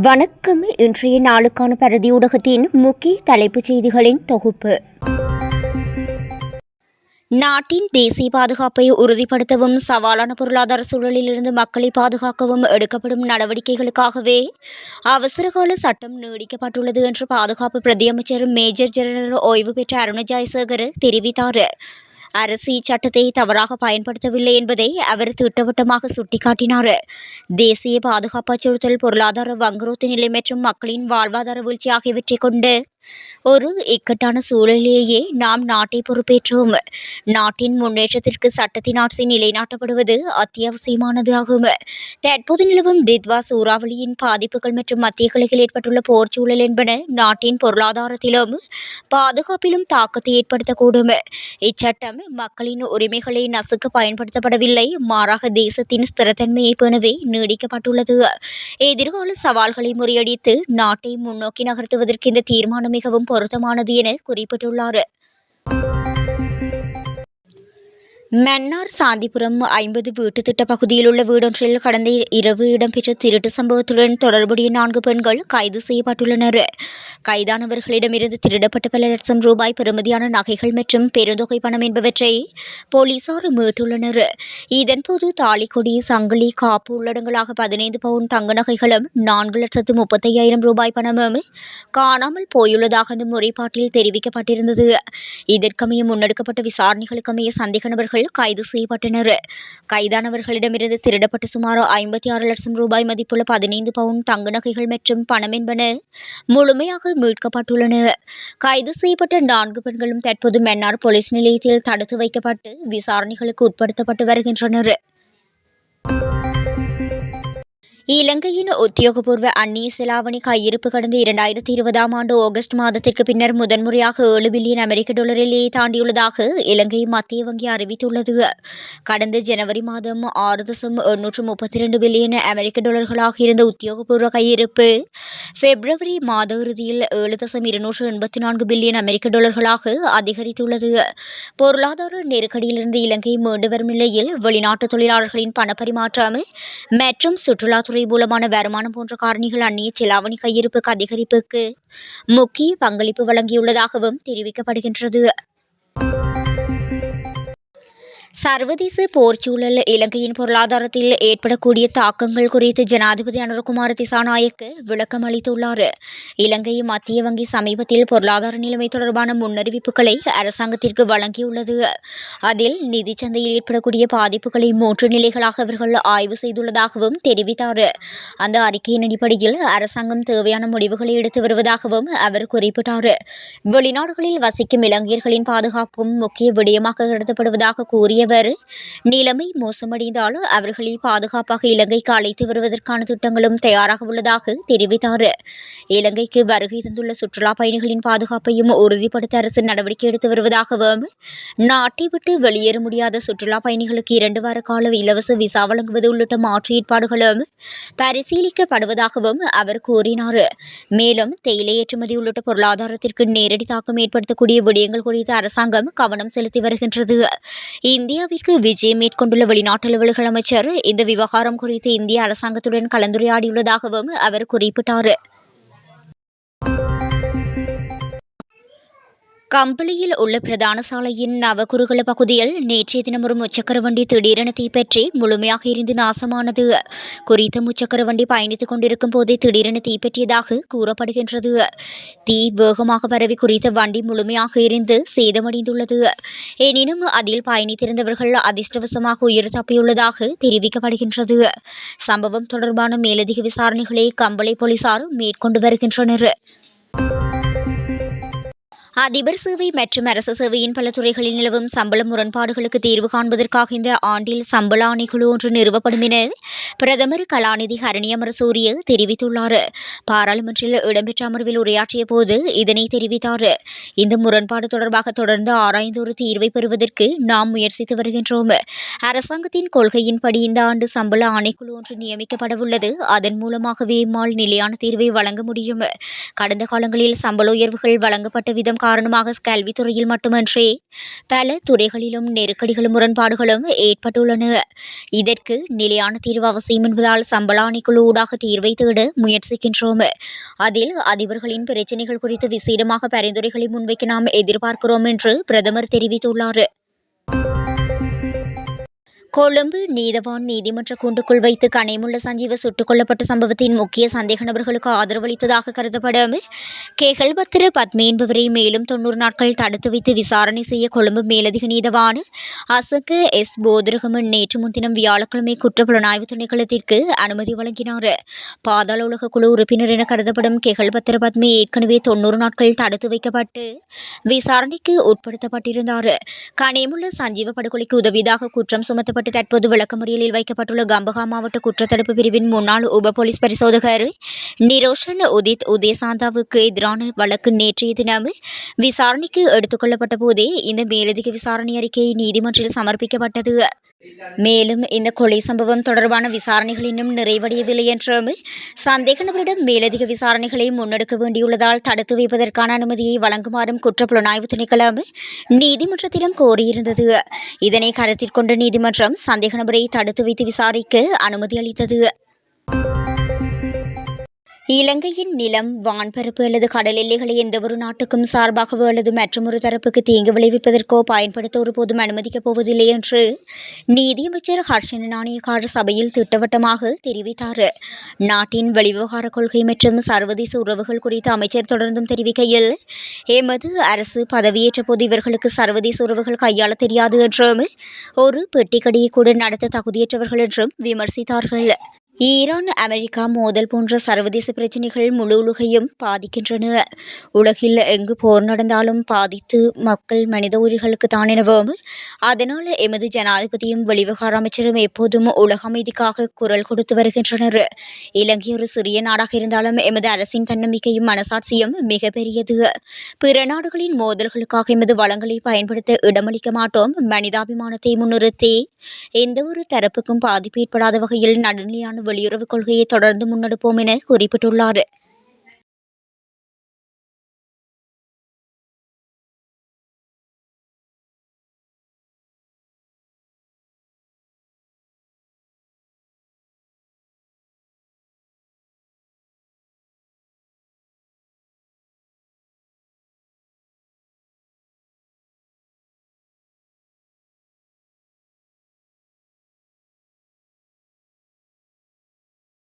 வணக்கம். இன்றைய நாளுக்கான பரதி ஊடகத்தின் முக்கிய தலைப்புச் செய்திகளின் தொகுப்பு. நாட்டின் தேசிய பாதுகாப்பை உறுதிப்படுத்தவும் சவாலான பொருளாதார சூழலிலிருந்து மக்களை பாதுகாக்கவும் எடுக்கப்படும் நடவடிக்கைகளுக்காகவே அவசரகால சட்டம் நீடிக்கப்பட்டுள்ளது என்று பாதுகாப்பு பிரதியமைச்சர் மேஜர் ஜெனரல் ஓய்வு பெற்ற அருண ஜெயசேகர் தெரிவித்தார். அரசு இச்சட்டத்தை தவறாக பயன்படுத்தவில்லை என்பதை அவர் திட்டவட்டமாக சுட்டிக்காட்டினார். தேசிய பாதுகாப்பு அச்சுறுத்தல், பொருளாதார வங்குரோத்து நிலை மற்றும் மக்களின் வாழ்வாதார வீழ்ச்சி ஆகியவற்றை கொண்டு ஒரு இக்கட்டான சூழலிலேயே நாம் நாட்டை பொறுப்பேற்றோம். நாட்டின் முன்னேற்றத்திற்கு சட்டத்தின் ஆட்சி நிலைநாட்டப்படுவது அத்தியாவசியமானது ஆகும். தற்போது நிலவும் தித்வா சூறாவளியின் பாதிப்புகள் மற்றும் மத்திய கிழக்கில் ஏற்பட்டுள்ள போர் சூழல் என்பன நாட்டின் பொருளாதாரத்திலும் பாதுகாப்பிலும் தாக்கத்தை ஏற்படுத்தக்கூடும். இச்சட்டம் மக்களின் உரிமைகளை நசுக்க பயன்படுத்தப்படவில்லை, மாறாக தேசத்தின் ஸ்திரத்தன்மையை பேணவே நீடிக்கப்பட்டுள்ளது. எதிர்கால சவால்களை முறியடித்து நாட்டை முன்னோக்கி நகர்த்துவதற்கு இந்த தீர்மானம் மிகவும் பொருத்தமானது என குறிப்பிட்டுள்ளார். மன்னார் சாந்திபுரம் 50 வீட்டு திட்ட பகுதியில் உள்ள வீடொன்றில் கடந்த இரவு இடம்பெற்ற திருட்டு சம்பவத்துடன் தொடர்புடைய 4 பெண்கள் கைது செய்யப்பட்டுள்ளனர். கைதானவர்களிடமிருந்து திருடப்பட்ட பல லட்சம் ரூபாய் பெறுமதியான நகைகள் மற்றும் பெருந்தொகை பணம் என்பவற்றை போலீசார் மீட்டுள்ளனர். இதன்போது தாலிக்கொடி, சங்கிலி, காப்பு உள்ளடங்களாக 15 பவுன் தங்க நகைகளும் 4,35,000 ரூபாய் பணமும் காணாமல் போயுள்ளதாக அந்த முறைப்பாட்டில் தெரிவிக்கப்பட்டிருந்தது. இதற்கமைய முன்னெடுக்கப்பட்ட விசாரணைகளுக்கமைய சந்தேக நபர்கள் கைது செய்யப்பட்டனர். கைதானவர்களிடமிருந்து திருடப்பட்ட சுமார் 56 லட்சம் ரூபாய் மதிப்புள்ள 15 பவுன் தங்க நகைகள் மற்றும் பணம் என்பன முழுமையாக மீட்கப்பட்டுள்ளன. கைது செய்யப்பட்ட 4 பெண்களும் தற்போது மன்னார் போலீஸ் நிலையத்தில் தடுத்து வைக்கப்பட்டு விசாரணைகளுக்கு உட்படுத்தப்பட்டு வருகின்றனர். இலங்கையின் உத்தியோகபூர்வ அந்நிய செலாவணி கையிருப்பு கடந்த 2020ஆம் ஆண்டு ஆகஸ்ட் மாதத்திற்கு பின்னர் முதன்முறையாக $7 பில்லியன் தாண்டியுள்ளதாக இலங்கை மத்திய வங்கி அறிவித்துள்ளது. கடந்த ஜனவரி மாதம் $6.832 பில்லியன் இருந்த உத்தியோகபூர்வ கையிருப்பு பிப்ரவரி மாத இறுதியில் $7.284 பில்லியன் அதிகரித்துள்ளது. பொருளாதார நெருக்கடியிலிருந்து இலங்கை மீண்டு வரும் நிலையில் வெளிநாட்டு தொழிலாளர்களின் பணப்பரிமாற்றம் மற்றும் சுற்றுலாத்துறை மூலமான வருமானம் போன்ற காரணிகள் அந்நிய செலாவணி கையிருப்புக்கு அதிகரிப்புக்கு முக்கிய பங்களிப்பு வழங்கியுள்ளதாகவும் தெரிவிக்கப்படுகின்றது. சர்வதேச போர்ச்சூழல் இலங்கையின் பொருளாதாரத்தில் ஏற்படக்கூடிய தாக்கங்கள் குறித்து ஜனாதிபதி அனுரகுமார திசாநாயக்க விளக்கம் அளித்துள்ளார். இலங்கை மத்திய வங்கி சமீபத்தில் பொருளாதார நிலைமை தொடர்பான முன்னறிவிப்புகளை அரசாங்கத்திற்கு வழங்கியுள்ளது. அதில் நிதிச் சந்தையில் ஏற்படக்கூடிய பாதிப்புகளை 3 நிலைகளாக அவர்கள் ஆய்வு செய்துள்ளதாகவும் தெரிவித்தார். அந்த அறிக்கையின் அடிப்படையில் அரசாங்கம் தேவையான முடிவுகளை எடுத்து வருவதாகவும் அவர் குறிப்பிட்டார். வெளிநாடுகளில் வசிக்கும் இலங்கையர்களின் பாதுகாப்பும் முக்கிய விடயமாக கருதப்படுவதாக கூறிய நிலைமை மோசமடைந்தால் அவர்களை பாதுகாப்பாக இலங்கைக்கு அழைத்து வருவதற்கான திட்டங்களும் தயாராக உள்ளதாக தெரிவித்தார். இலங்கைக்கு வருகை தந்துள்ள சுற்றுலா பயணிகளின் பாதுகாப்பையும் உறுதிப்படுத்த அரசு நடவடிக்கை எடுத்து வருவதாகவும் நாட்டை விட்டு வெளியேற முடியாத சுற்றுலா பயணிகளுக்கு 2 வார கால இலவச விசா வழங்குவது உள்ளிட்ட மாற்று ஏற்பாடுகளும் பரிசீலிக்கப்படுவதாகவும் அவர் கூறினார். மேலும் தேயிலை ஏற்றுமதி உள்ளிட்ட பொருளாதாரத்திற்கு நேரடி தாக்கம் ஏற்படுத்தக்கூடிய விடயங்கள் குறித்து அரசாங்கம் கவனம் செலுத்தி வருகின்றது. இந்தியாவிற்கு விஜயம் மேற்கொண்டுள்ள வெளிநாட்டு அலுவல்கள் அமைச்சர் இந்த விவகாரம் குறித்து இந்திய அரசாங்கத்துடன் கலந்துரையாடியுள்ளதாகவும் அவர் குறிப்பிட்டார். கம்பளியில் உள்ள பிரதான சாலையின் நவகுருகுல பகுதியில் நேற்றைய தினம் ஒரு முச்சக்கர வண்டி திடீரென தீப்பற்றி முழுமையாக எரிந்து நாசமானது. குறித்த முச்சக்கர வண்டி பயணித்துக் கொண்டிருக்கும் போதே திடீரென தீப்பற்றியதாக கூறப்படுகின்றது. தீ வேகமாக பரவி குறித்த வண்டி முழுமையாக எரிந்து சேதமடைந்துள்ளது. எனினும் அதில் பயணித்திருந்தவர்கள் அதிர்ஷ்டவசமாக உயிர் தப்பியுள்ளதாக தெரிவிக்கப்படுகின்றது. சம்பவம் தொடர்பான மேலதிக விசாரணைகளை கம்பளை போலீசார் மேற்கொண்டு வருகின்றனர். அதிபர் சேவை மற்றும் அரசு சேவையின் பல துறைகளில் நிலவும் சம்பள முரண்பாடுகளுக்கு தீர்வு காண்பதற்காக இந்த ஆண்டில் சம்பள ஆணைக்குழு ஒன்று நிறுவப்படும் என பிரதமர் கலாநிதி ஹரணி அமரசூரிய தெரிவித்துள்ளார். பாராளுமன்றில் இடம்பெற்ற அமர்வில் உரையாற்றிய போது இதனை தெரிவித்தார். இந்த முரண்பாடு தொடர்பாக தொடர்ந்து ஆராய்ந்து ஒரு தீர்வை பெறுவதற்கு நாம் முயற்சித்து வருகின்றோம். அரசாங்கத்தின் கொள்கையின்படி இந்த ஆண்டு சம்பள ஆணைக்குழு ஒன்று நியமிக்கப்படவுள்ளது. அதன் மூலமாகவே இம்மால் நிலையான தீர்வை வழங்க முடியும். கடந்த காலங்களில் சம்பள உயர்வுகள் வழங்கப்பட்ட விதம் காரணமாக கல்வித்துறையில் மட்டுமன்றி பல துறைகளிலும் நெருக்கடிகளும் முரண்பாடுகளும் ஏற்பட்டுள்ளன. இதற்கு நிலையான தீர்வு அவசியம் என்பதால் சம்பள ஆணைக்குழு ஊடாக தீர்வை தேட முயற்சிக்கின்றோம். அதில் அதிபர்களின் பிரச்சினைகள் குறித்து விசேடமாக பரிந்துரைகளை முன்வைக்க நாம் எதிர்பார்க்கிறோம் என்று பிரதமர் தெரிவித்துள்ளார். கொழும்பு நீதவான் நீதிமன்ற கூண்டுக்குள் வைத்து கனிமுள்ள சஞ்சீவ சுட்டுக் கொல்லப்பட்ட சம்பவத்தின் முக்கிய சந்தேக நபர்களுக்கு ஆதரவளித்ததாக கருதப்படும் கேகல்பத்திர பத்மி என்பவரை மேலும் 90 நாட்கள் தடுத்து வைத்து விசாரணை செய்ய கொழும்பு மேலதிக நீதவான் அசங்க எஸ் போதரகமன் நேற்று முன்தினம் வியாழக்கிழமை குற்றப்புலனாய்வு திணைக்களத்திற்கு அனுமதி வழங்கினார். பாதாள உலக குழு உறுப்பினர் என கருதப்படும் கேகல்பத்திர பத்மி ஏற்கனவே 90 நாட்கள் தடுத்து வைக்கப்பட்டு விசாரணைக்கு உட்படுத்தப்பட்டிருந்தார். கனிமுள்ள சஞ்சீவ படுகொலைக்கு உதவியதாக குற்றம் சுமத்தப்பட்ட தற்போது விளக்கமறியலில் வைக்கப்பட்டுள்ள கம்பஹா மாவட்ட குற்றத்தடுப்பு பிரிவின் முன்னாள் உப போலீஸ் பரிசோதகர் நிரோஷன் உதித் உதயசாந்தாவுக்கு எதிரான வழக்கு நேற்றைய தினம் விசாரணைக்கு எடுத்துக் கொள்ளப்பட்ட போதே இந்த மேலதிக விசாரணை அறிக்கை நீதிமன்றில் சமர்ப்பிக்கப்பட்டது. மேலும் இந்த கொலை சம்பவம் தொடர்பான விசாரணைகள் இன்னும் நிறைவடையவில்லை என்றும் சந்தேக நபரிடம் மேலதிக விசாரணைகளை முன்னெடுக்க வேண்டியுள்ளதால் தடுத்து வைப்பதற்கான அனுமதியை வழங்குமாறும் குற்றப்புலனாய்வு திணைக்களம் நீதிமன்றத்திடம் கோரியிருந்தது. இதனை கருத்தில் கொண்ட நீதிமன்றம் சந்தேக நபரை தடுத்து வைத்து விசாரிக்க அனுமதி அளித்தது. இலங்கையின் நிலம், வான்பரப்பு அல்லது கடல் எல்லைகளை எந்தவொரு நாட்டுக்கும் சார்பாகவோ அல்லது மற்றொரு தரப்புக்கு தீங்கு விளைவிப்பதற்கோ பயன்படுத்த ஒருபோதும் அனுமதிக்கப் போவதில்லை என்று நீதியமைச்சர் ஹர்ஷன நாணயக்கார சபையில் திட்டவட்டமாக தெரிவித்தார். நாட்டின் வெளிவிவகார கொள்கை மற்றும் சர்வதேச உறவுகள் குறித்து அமைச்சர் தொடர்ந்தும் தெரிவிக்கையில், எமது அரசு பதவியேற்ற போது இவர்களுக்கு சர்வதேச உறவுகள் கையாள தெரியாது என்றும் ஒரு பெட்டிக்கடையை கூட நடத்த தகுதியற்றவர்கள் என்றும் விமர்சித்தார்கள். ஈரான் அமெரிக்கா மோதல் போன்ற சர்வதேச பிரச்சினைகள் முழு உலகையும் பாதிக்கின்றன. உலகில் எங்கு போர் நடந்தாலும் பாதித்து மக்கள் மனித உயிர்களுக்கு தான் எனவும் அதனால் எமது ஜனாதிபதியும் வெளிவிவகார அமைச்சரும் எப்போதும் உலக அமைதிக்காக குரல் கொடுத்து வருகின்றனர். இலங்கை ஒரு சிறிய நாடாக இருந்தாலும் எமது அரசின் தன்னம்பிக்கையும் மனசாட்சியும் மிகப்பெரியது. பிற நாடுகளின் மோதல்களுக்காக எமது வளங்களை பயன்படுத்த இடமளிக்க மாட்டோம். மனிதாபிமானத்தை முன்னிறுத்தி எந்தவொரு தரப்புக்கும் பாதிப்பு ஏற்படாத வகையில் நடுநிலையான வெளியுறவுக் கொள்கையை தொடர்ந்து முன்னெடுப்போம் என குறிப்பிட்டுள்ளார்.